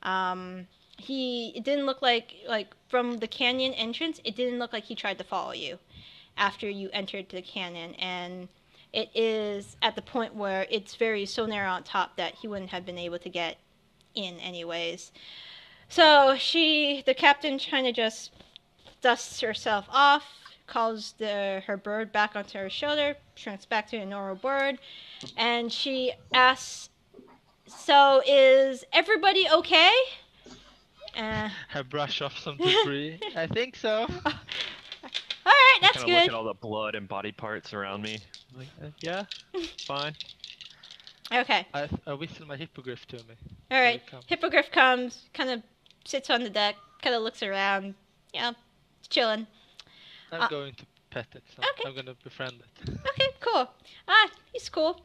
It didn't look like from the canyon entrance, it didn't look like he tried to follow you after you entered the canyon, and it is at the point where it's so narrow on top that he wouldn't have been able to get in anyways. So the captain kind of just dusts herself off, calls her bird back onto her shoulder, shrinks back to a normal bird, and she asks, "So is everybody okay?" I brush off some debris. I think so. All right, I that's kind of look good. at all the blood and body parts around me. I'm like, yeah, fine. Okay. I whistle my hippogriff to me. All Here right. it comes. Hippogriff comes, kind of sits on the deck, kind of looks around. Yeah, chilling. I'm Uh, going to pet it, so okay. I'm gonna befriend it. Okay, cool. He's cool.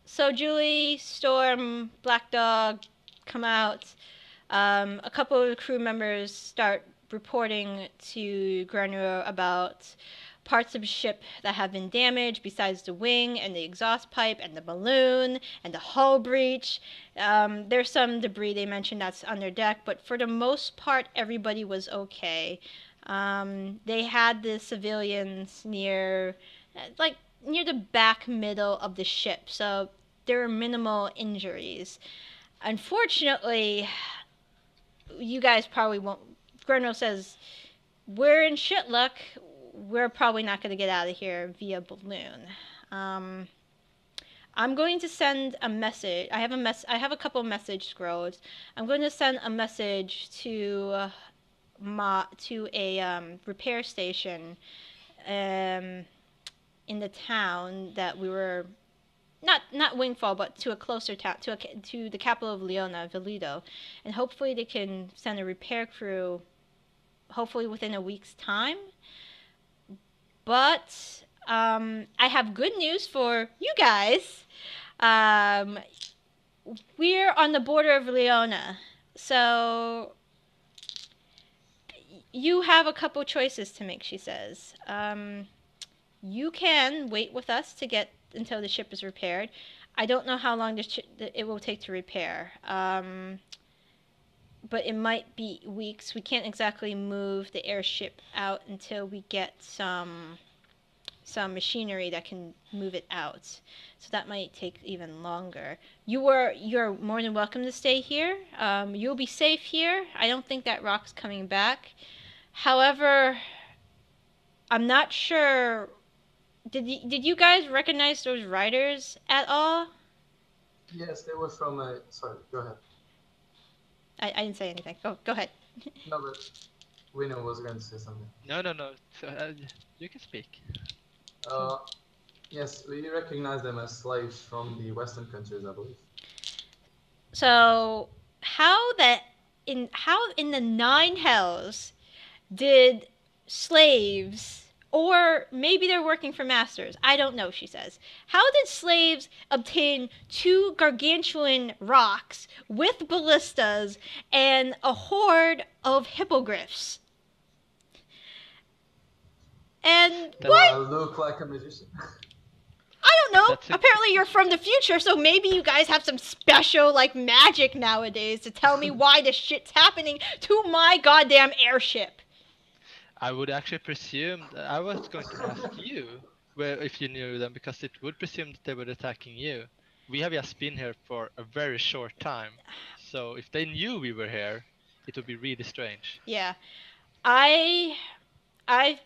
So Julie, Storm, Black Dog come out. A couple of the crew members start reporting to Granuro about parts of the ship that have been damaged, besides the wing and the exhaust pipe and the balloon and the hull breach. There's some debris they mentioned that's under deck, but for the most part, everybody was okay. They had the civilians near the back middle of the ship, so there were minimal injuries. Unfortunately, you guys probably won't. Grenro says, we're in shit luck. We're probably not going to get out of here via balloon. Um, I'm going to send a message. I have a couple message scrolls. I'm going to send a message to a repair station um, in the town that we were not Wingfall, but to a closer town, to the capital of Leona, Valido, and hopefully they can send a repair crew, hopefully within a week's time. But I have good news for you guys. Um, we're on the border of Leona, so you have a couple choices to make. She says, you can wait with us to get until the ship is repaired. I don't know how long it will take to repair. But it might be weeks. We can't exactly move the airship out until we get some machinery that can move it out. So that might take even longer. You're more than welcome to stay here. You'll be safe here. I don't think that rock's coming back. However, I'm not sure. Did you guys recognize those riders at all? Yes, they were from. Sorry, go ahead. I didn't say anything. Go ahead. No, but Hwinnil was going to say something. No. So, you can speak. Yes, we recognize them as slaves from the Western countries, I believe. So how in the nine hells did slaves, or maybe they're working for masters, I don't know, she says. How did slaves obtain two gargantuan rocks with ballistas and a horde of hippogriffs? And Do what? I look like a magician? I don't know. Apparently you're from the future, so maybe you guys have some special, magic nowadays to tell me why this shit's happening to my goddamn airship. I would actually presume that I was going to ask you if you knew them, because it would presume that they were attacking you. We have just been here for a very short time, so if they knew we were here, it would be really strange. Yeah. I've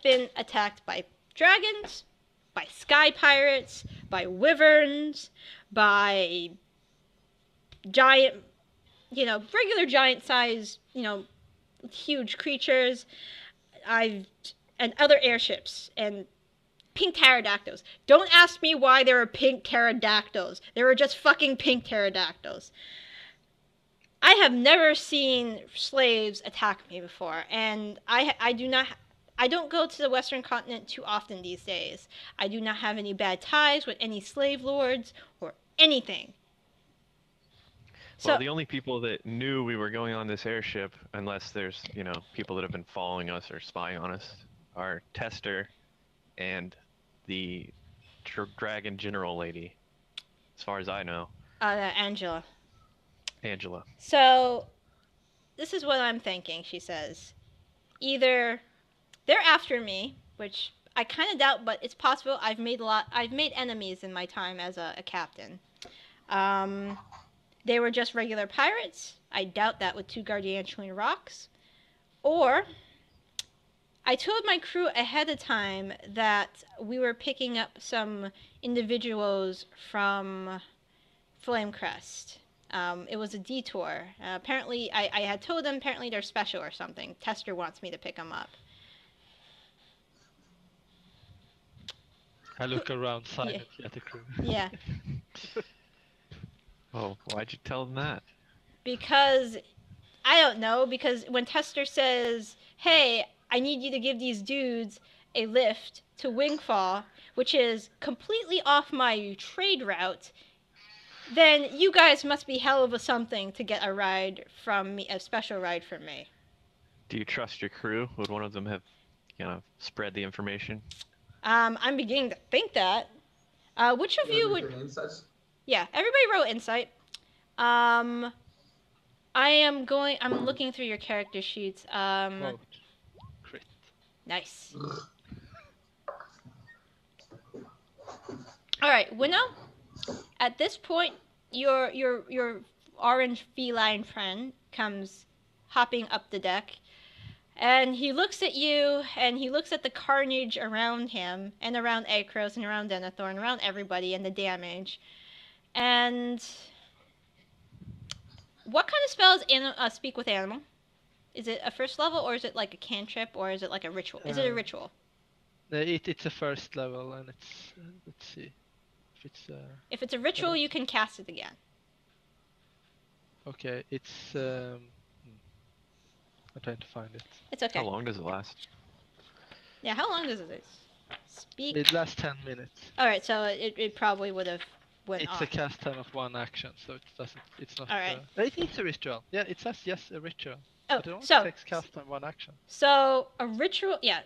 been attacked by dragons, by sky pirates, by wyverns, by giant, regular giant size, huge creatures. And other airships and pink pterodactyls. Don't ask me why there were pink pterodactyls. There were just fucking pink pterodactyls. I have never seen slaves attack me before, and I don't go to the Western continent too often these days. I do not have any bad ties with any slave lords or anything. Well, the only people that knew we were going on this airship, unless there's, people that have been following us or spying on us, are Tester and the Dragon General lady, as far as I know. Angela. Angela. So, this is what I'm thinking, she says. Either they're after me, which I kind of doubt, but it's possible. I've made enemies in my time as a captain. They were just regular pirates. I doubt that with 2 gargantuan rocks. Or I told my crew ahead of time that we were picking up some individuals from Flamecrest. It was a detour. Apparently, I had told them apparently they're special or something. Tester wants me to pick them up. I look around silently at the crew. Yeah. Oh, why'd you tell them that? Because, I don't know, because when Tester says, hey, I need you to give these dudes a lift to Wingfall, which is completely off my trade route, then you guys must be hell of a something to get a ride from me, a special ride from me. Do you trust your crew? Would one of them have, spread the information? I'm beginning to think that. Which of you would... Insights? Yeah, everybody wrote insight. I'm looking through your character sheets. Whoa. Crit. Nice. Alright, Hwinnil, at this point, your orange feline friend comes hopping up the deck, and he looks at you, and he looks at the carnage around him, and around Arcos, and around Denethor, and around everybody, and the damage. And what kind of spell is Speak with Animal? Is it a first level, or is it like a cantrip, or is it like a ritual? Is it a ritual? It's a first level, and it's let's see If it's a ritual, you can cast it again. okay. It's I'm trying to find it. It's okay. How long does it last? Yeah, how long does it speak? It lasts 10 minutes. All right, so it probably would have went It's off. a cast time of 1 action, so it doesn't. It's not. All right. It's a ritual. Yeah, it says yes, a ritual. Oh, But it only so takes cast time 1 action. So a ritual, yeah.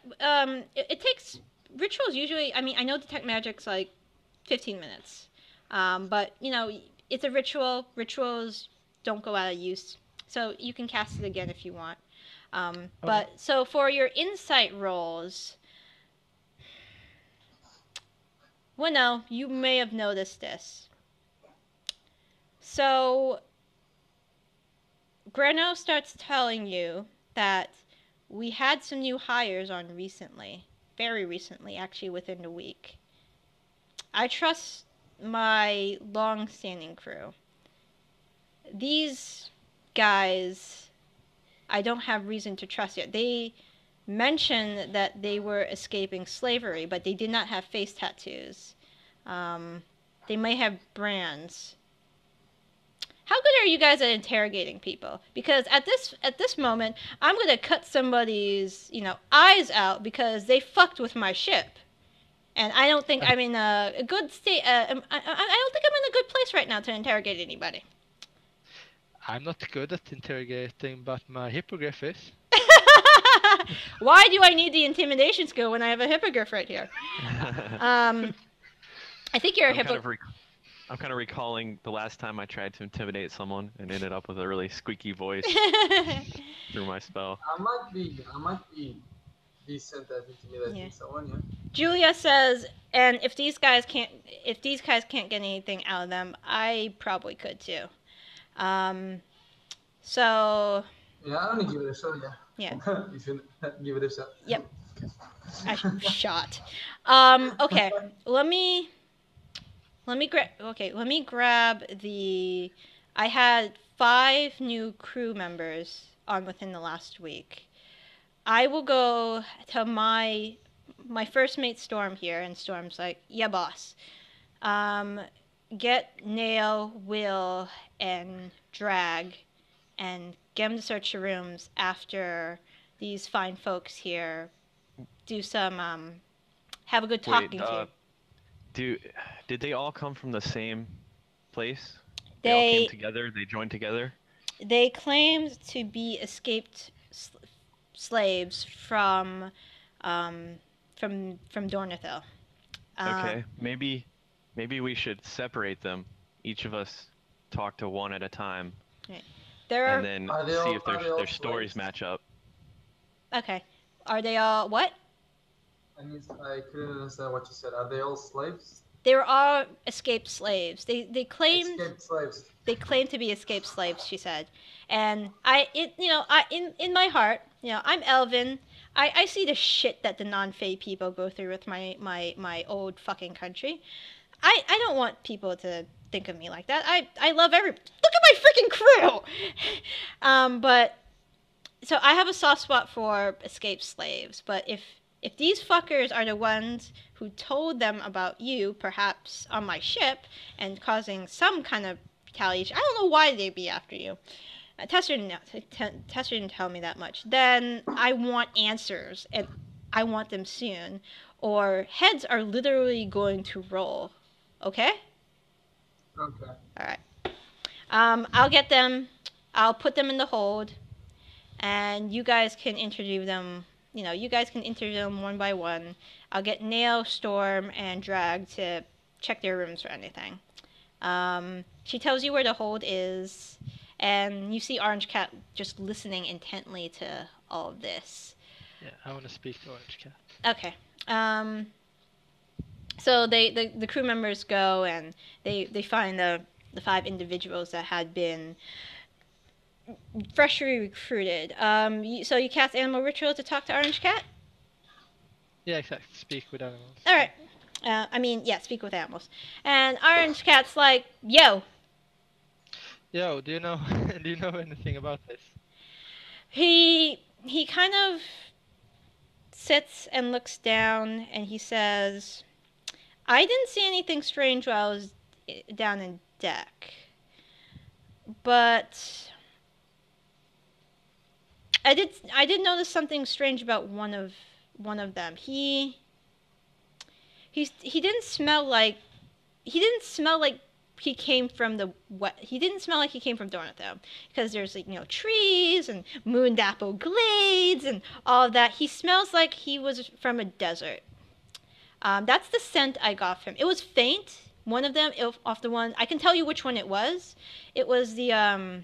It takes rituals usually. I mean, I know detect magic's like 15 minutes, but it's a ritual. Rituals don't go out of use, so you can cast it again if you want. But so for your insight rolls, well, no, you may have noticed this. So Greno starts telling you that we had some new hires on recently. Very recently, actually within the week. I trust my long-standing crew. These guys, I don't have reason to trust yet. They mentioned that they were escaping slavery, but they did not have face tattoos. They may have brands. How good are you guys at interrogating people? Because at this moment, I'm gonna cut somebody's eyes out because they fucked with my ship, and I don't think I'm in a good state. I don't think I'm in a good place right now to interrogate anybody. I'm not good at interrogating, but my hippogriff is. Why do I need the intimidation skill when I have a hippogriff right here? I think you're a hippogriff. I'm kind of recalling the last time I tried to intimidate someone and ended up with a really squeaky voice through my spell. I might be decent at intimidating someone, yeah. Julia says, and if these guys can't get anything out of them, I probably could too. So. Yeah, I only give it a shot, yeah. Yeah. You should give it a shot. Yep. Shot. Okay. Let me grab the. I had 5 new crew members on within the last week. I will go to my first mate Storm here, and Storm's like, yeah, boss. Get Nail, Will, and Drag, and get them to search the rooms after these fine folks here do some have a good talking to. Did they all come from the same place? They all came together. They joined together. They claimed to be escaped slaves from Denethor. Okay, maybe we should separate them. Each of us talk to one at a time. There are. and then Are they see all- if are they all their stories slaves? match up. Okay. Are they all what? I mean, I couldn't understand what you said. Are they all slaves? There are escaped slaves. They claimed Escaped slaves. they claim to be escaped slaves. She said, and in my heart, I'm Elven. I see the shit that the non-Fae people go through with my old fucking country. I don't want people to think of me like that. I love every. Look at my freaking crew. But so I have a soft spot for escaped slaves. But if these fuckers are the ones who told them about you, perhaps on my ship, and causing some kind of retaliation, I don't know why they'd be after you. Tester didn't tell me that much. Then I want answers, and I want them soon, or heads are literally going to roll. Okay? Okay. All right. I'll get them. I'll put them in the hold, and you guys can interview them. You guys can interview them one by one. I'll get Nail, Storm, and Drag to check their rooms for anything. She tells you where the hold is, and you see Orange Cat just listening intently to all of this. Yeah, I want to speak to Orange Cat. Okay. So the crew members go and they find the 5 individuals that had been freshly recruited. So you cast Animal Ritual to talk to Orange Cat? Yeah, exactly. Speak with animals. All right. Speak with animals. And Orange Cat's like, yo. Yo, do you know do you know anything about this? He kind of sits and looks down and he says, I didn't see anything strange while I was down in deck. But I did notice something strange about one of them. He didn't smell like he came from he didn't smell like he came from Denethor, because there's trees and moondapple glades and all of that. He smells like he was from a desert. That's the scent I got from him. It was faint. One of them, off the one, I can tell you which one it was. It was a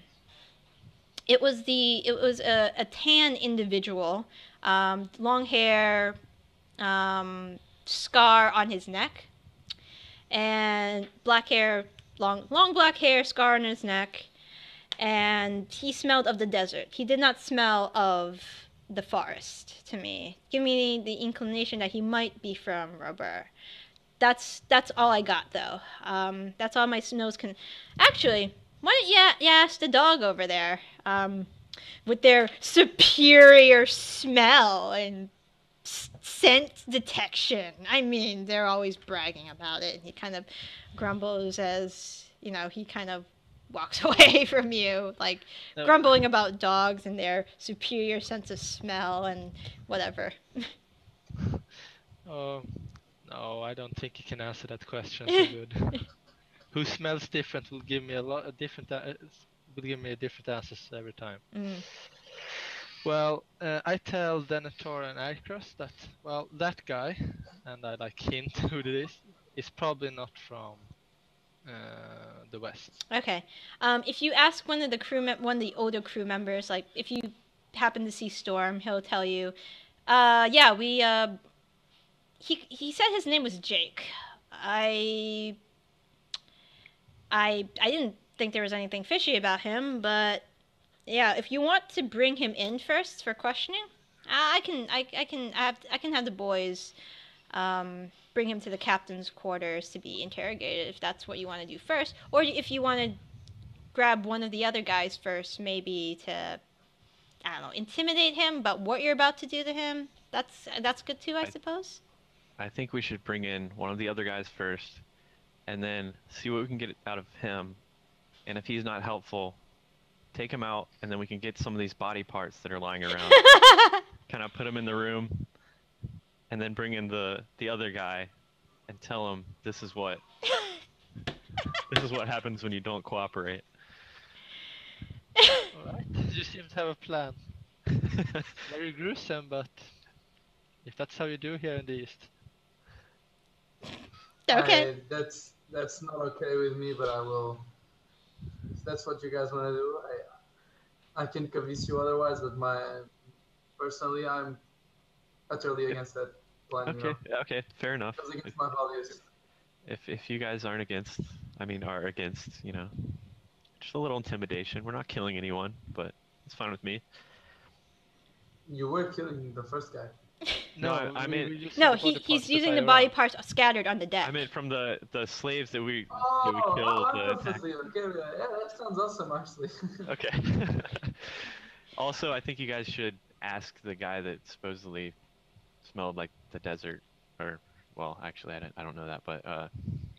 tan individual, long hair, scar on his neck, and black hair, long black hair, scar on his neck, and he smelled of the desert. He did not smell of the forest to me. Give me the inclination that he might be from Robur. That's all I got though. That's all my nose can. Actually, why don't you ask the dog over there? With their superior smell and scent detection. I mean, they're always bragging about it. He kind of grumbles as, he kind of walks away from you, like grumbling about dogs and their superior sense of smell and whatever. Oh, no, I don't think you can answer that question so good. Who smells different will give me will give me different answers every time. Well, I tell Denethor and Arcos that, well, that guy, and I hint who it is probably not from the West. Okay. If you ask one of the older crew members, like if you happen to see Storm, he'll tell you, he said his name was Jake. I didn't think there was anything fishy about him, but yeah, if you want to bring him in first for questioning, I can have the boys bring him to the captain's quarters to be interrogated if that's what you want to do first, or if you want to grab one of the other guys first, maybe to, I don't know, intimidate him about what you're about to do to him. That's good too, I suppose. I think we should bring in one of the other guys first, and then see what we can get out of him. And if he's not helpful, take him out, and then we can get some of these body parts that are lying around, kind of put them in the room, and then bring in the other guy and tell him this is what happens when you don't cooperate. Alright, you seem to have a plan. Very gruesome, but if that's how you do here in the East. Okay. That's not okay with me, but I will. If that's what you guys want to do, I can convince you otherwise, but personally, I'm utterly against that plan. Okay, okay, fair enough. Goes against my values. If you guys aren't against, are against, just a little intimidation. We're not killing anyone, but it's fine with me. You were killing the first guy. No, I mean, he's using the body parts scattered on the deck. I meant from the slaves that we killed. I'm perfectly okay with that. Yeah, that sounds awesome, actually. Okay. Also, I think you guys should ask the guy that supposedly smelled like the desert, or, well, actually, I don't know that, but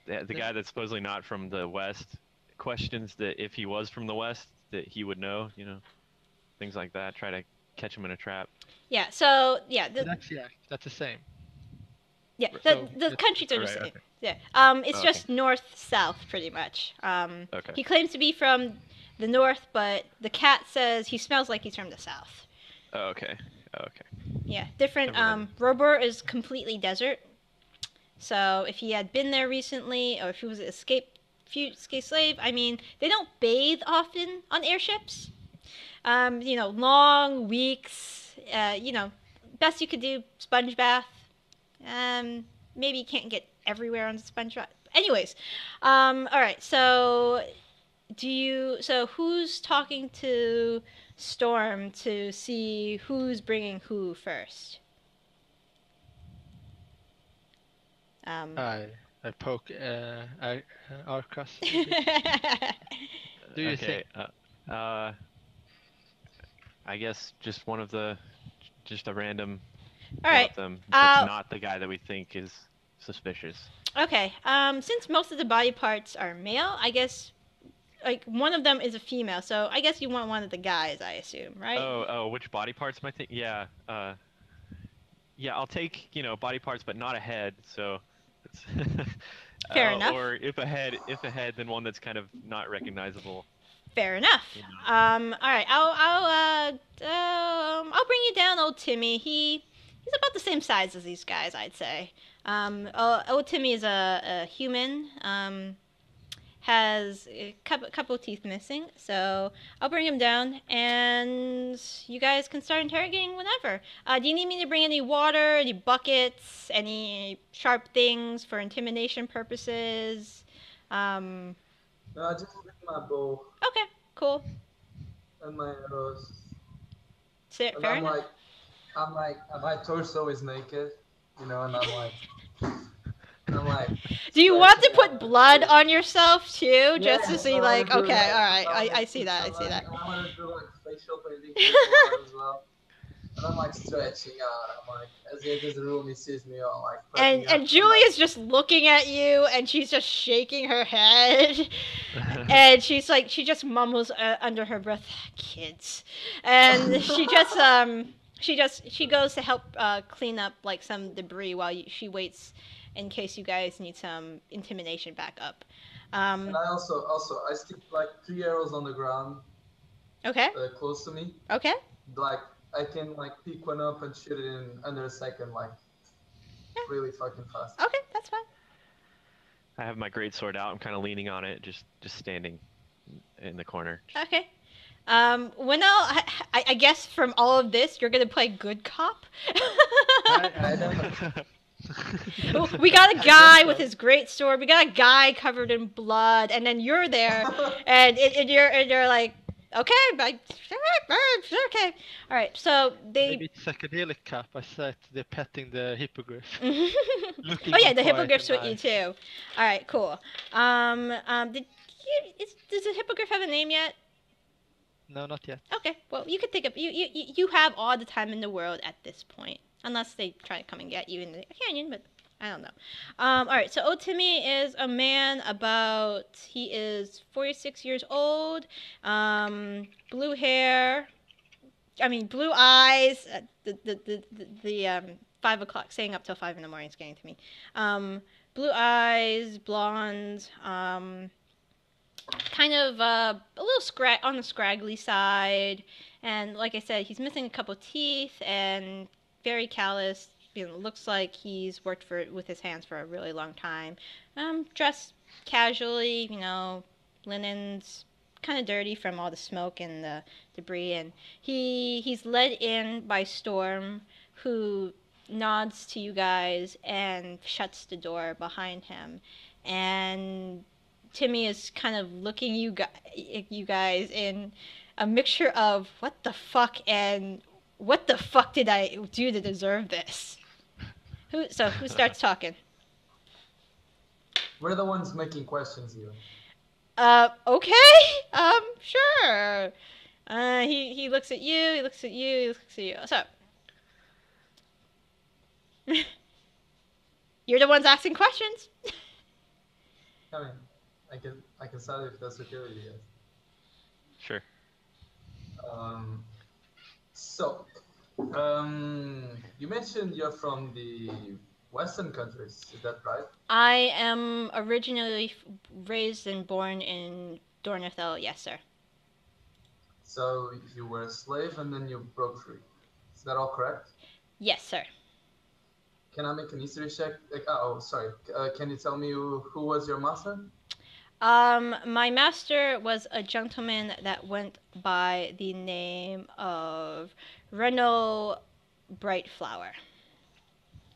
the guy that's supposedly not from the West questions that if he was from the West, that he would know, things like that. Try to catch him in a trap. Yeah, so, yeah. That's the same. Yeah, the countries are the same. Okay. Yeah, it's just north-south, pretty much. Okay. He claims to be from the north, but the cat says he smells like he's from the south. Oh, okay. Yeah, different. Robur is completely desert. So if he had been there recently, or if he was an escaped slave, they don't bathe often on airships. Long weeks. Best you could do, sponge bath. Maybe you can't get everywhere on the sponge bath. Anyways, all right. So who's talking to Storm to see who's bringing who first? I poke Arcos. Do you think? I guess just a random. All right. One of them that's not the guy that we think is suspicious. Okay. Since most of the body parts are male, I guess. Like, one of them is a female, so I guess you want one of the guys, I assume, right? Oh, which body parts am I thinking? Yeah, I'll take, body parts, but not a head, so... Fair enough. Or if a head, then one that's kind of not recognizable. Fair enough. All right, I'll bring you down old Timmy. He's about the same size as these guys, I'd say. Old Timmy is a human, has a couple of teeth missing, so I'll bring him down, and you guys can start interrogating whenever. Do you need me to bring any water, any buckets, any sharp things for intimidation purposes? No, I just bring my bow. Okay, cool. And my arrows. Fair enough. I'm like, my torso is naked, and I'm like... Do you want to put blood on yourself too, just to see okay, all right, I see that. I want to do facial painting as well. And I'm stretching out. I'm as he enters the room, he sees me all and Julia's just looking at you, and she's just shaking her head, and she's she just mumbles under her breath, "Kids," and she goes to help clean up some debris while she waits. In case you guys need some intimidation backup. And I also I stick 3 arrows on the ground. Okay. Close to me. Okay. I can pick one up and shoot it in under a second, really fucking fast. Okay, that's fine. I have my greatsword out. I'm kind of leaning on it, just standing in the corner. Okay. Hwinnil, I guess from all of this, you're gonna play good cop. I don't know. We got a guy with his great sword. We got a guy covered in blood, and then you're there, and you're like, okay, okay, all right. So maybe it's psychedelic cap. I said they're petting the hippogriff. Oh yeah, the hippogriff's with you too. All right, cool. Does the hippogriff have a name yet? No, not yet. Okay, well you could think of you have all the time in the world at this point. Unless they try to come and get you in the canyon, but I don't know. All right, so old Timmy is a man he is 46 years old, blue hair, blue eyes. The 5 o'clock, staying up till 5 in the morning is getting to me. Blue eyes, blonde, kind of a little on the scraggly side, and like I said, he's missing a couple teeth and very callous. Looks like he's worked with his hands for a really long time. Dressed casually, linens, kind of dirty from all the smoke and the debris, and he's led in by Storm, who nods to you guys and shuts the door behind him. And Timmy is kind of looking you guys in a mixture of what the fuck and what the fuck did I do to deserve this? Who starts talking? We're the ones making questions here. Okay. Sure. He looks at you, he looks at you, he looks at you. So, you're the ones asking questions. I mean, I can start if that's okay with you guys. Sure. So, you mentioned you're from the Western countries, is that right? I am originally raised and born in Denethor, yes, sir. So you were a slave and then you broke free. Is that all correct? Yes, sir. Can I make an history check? Sorry. Can you tell me who was your master? My master was a gentleman that went by the name of Hwinnil Brightflower.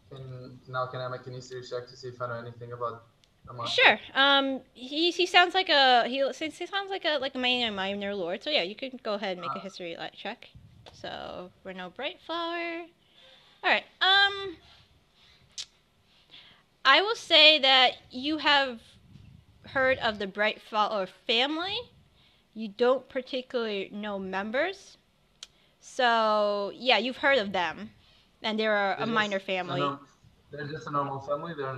Can I make an history check to see if I know anything about the master? Sure. He sounds like he sounds like a minor lord. So yeah, you can go ahead and make a history check. So Hwinnil Brightflower. All right. I will say that you have heard of the Brightflower family. You don't particularly know members. So yeah, you've heard of them, and they're a minor family. They're just a normal family. They're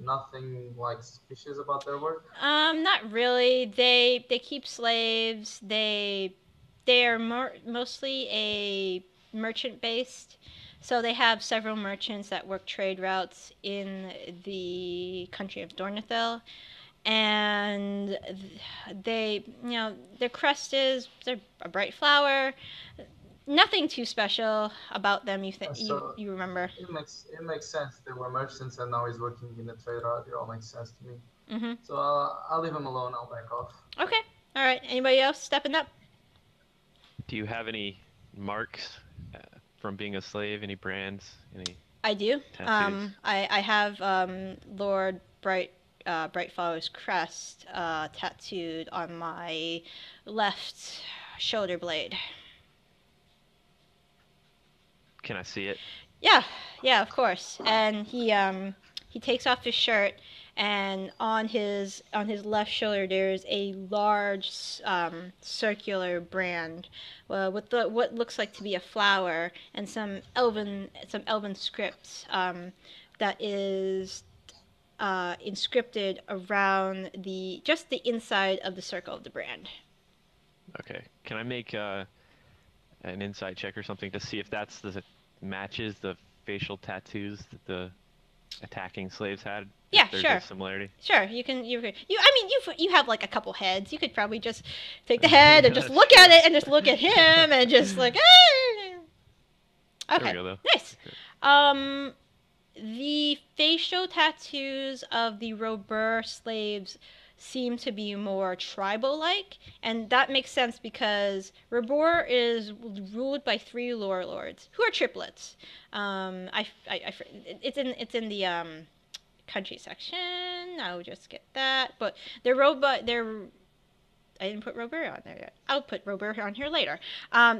nothing like suspicious about their work. Not really. They keep slaves. They are mostly a merchant based. So they have several merchants that work trade routes in the country of Denethor, and they, their crest is they're a bright flower. Nothing too special about them. You remember? It makes sense. They were merchants and now he's working in a trade route. It all makes sense to me. Mm-hmm. So I'll leave him alone. I'll back off. Okay. All right. Anybody else stepping up? Do you have any marks from being a slave? Any brands? Any? I do. Tattoos? I have Lord Brightflower's crest tattooed on my left shoulder blade. Can I see it? Yeah, of course. And he takes off his shirt, and on his left shoulder there's a large circular brand with what looks like to be a flower and some elven script that is inscripted around just the inside of the circle of the brand. Okay. Can I make an insight check or something to see if that's matches the facial tattoos that the attacking slaves had? Yeah, there's sure. A similarity. Sure, you have like a couple heads. You could probably just take the head and just look at it and just look at him and just like, Okay, there we go, though. Nice. The facial tattoos of the Robur slaves seem to be more tribal-like, and that makes sense because Robur is ruled by 3 lore lords who are triplets. It's in the country section. I'll just get that, but I didn't put Robur on there yet. I'll put Robur on here later.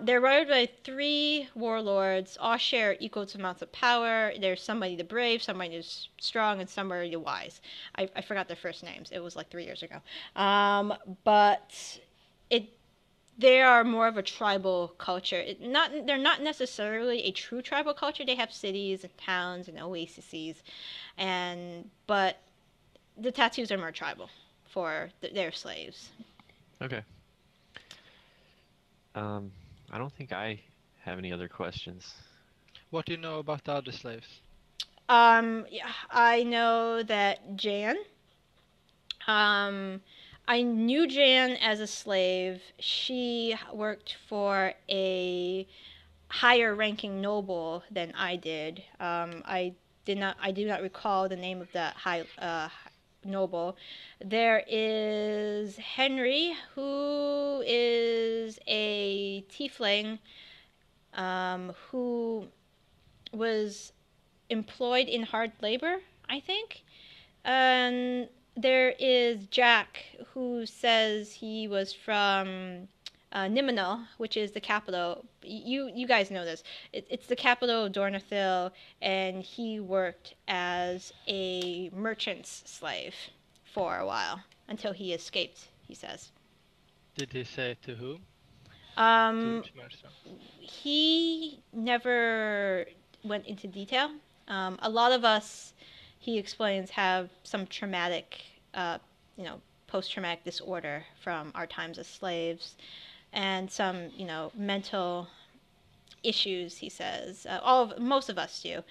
They're ruled by 3 warlords, all share equal amounts of power. There's somebody the brave, somebody who's strong, and somebody the wise. I forgot their first names. It was like 3 years ago. But they are more of a tribal culture. They're not necessarily a true tribal culture. They have cities and towns and oases, but the tattoos are more tribal for their slaves. Okay. I don't think I have any other questions. What do you know about the other slaves? Yeah, I know that Jan. I knew Jan as a slave. She worked for a higher ranking noble than I did. I do not recall the name of that high noble. There is Henry, who is a tiefling, who was employed in hard labor, I think. And there is Jack, who says he was from Niminal, which is the capital. You guys know this. It's the capital of Dornathil, and he worked as a merchant's slave for a while until he escaped, he says. Did he say to whom? To Mercer. He never went into detail. A lot of us, he explains, have some traumatic, post-traumatic disorder from our times as slaves, and some, mental issues, he says. Most of us do.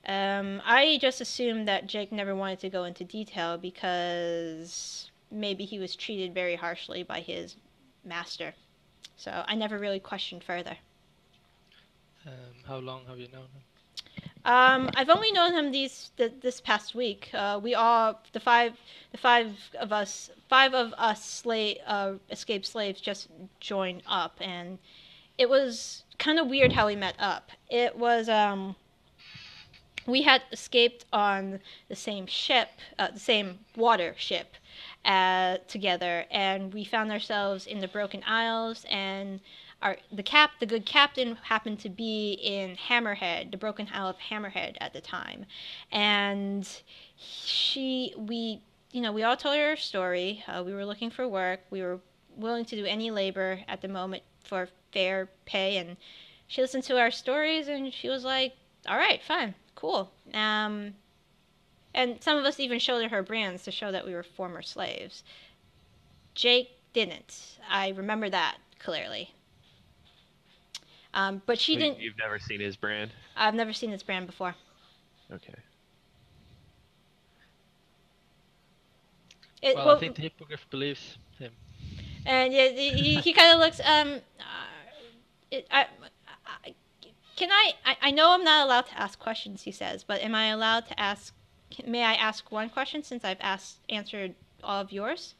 I just assumed that Jake never wanted to go into detail because maybe he was treated very harshly by his master. So I never really questioned further. How long have you known him? I've only known him this past week. We all the five of us escaped slaves just joined up, and it was kind of weird how we met up. It was we had escaped on the same ship, the same water ship, together, and we found ourselves in the Broken Isles, and the good captain happened to be in Hammerhead, the Broken Isle of Hammerhead at the time, and we all told her our story. We were looking for work. We were willing to do any labor at the moment for fair pay, and she listened to our stories, and she was like, "All right, fine, cool." And some of us even showed her brands to show that we were former slaves. Jake didn't. I remember that clearly. But she didn't. You've never seen his brand? I've never seen his brand before. Okay. I think the hippogriff believes him. And yeah, he kind of looks. I know I'm not allowed to ask questions, he says, but am I allowed to ask? May I ask one question since I've answered all of yours?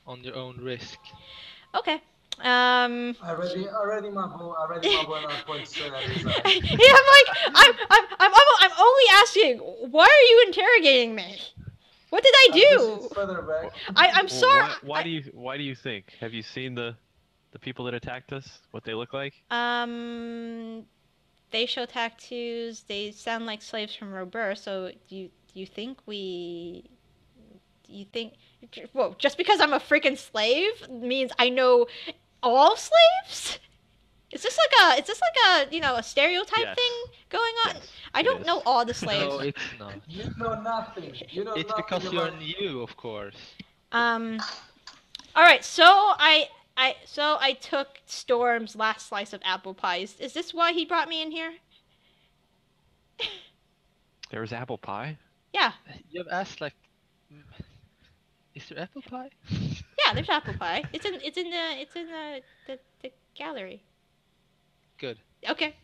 On your own risk. Okay. Already my boy not point straight at his eye. Yeah, I'm only asking. Why are you interrogating me? What did I do? It's further back. I'm sorry. Why do you think? Have you seen the people that attacked us? What they look like? They show tattoos. They sound like slaves from Robur. So do you think well, just because I'm a freaking slave means I know all slaves? Is this like a stereotype thing going on? Yes, I don't know all the slaves. No, it's not. You know nothing. It's because you're new, of course. All right. So I took Storm's last slice of apple pie. Is this why he brought me in here? There was apple pie? Yeah. You've asked like, is there apple pie? Yeah, there's apple pie. It's in the gallery. Good. Okay.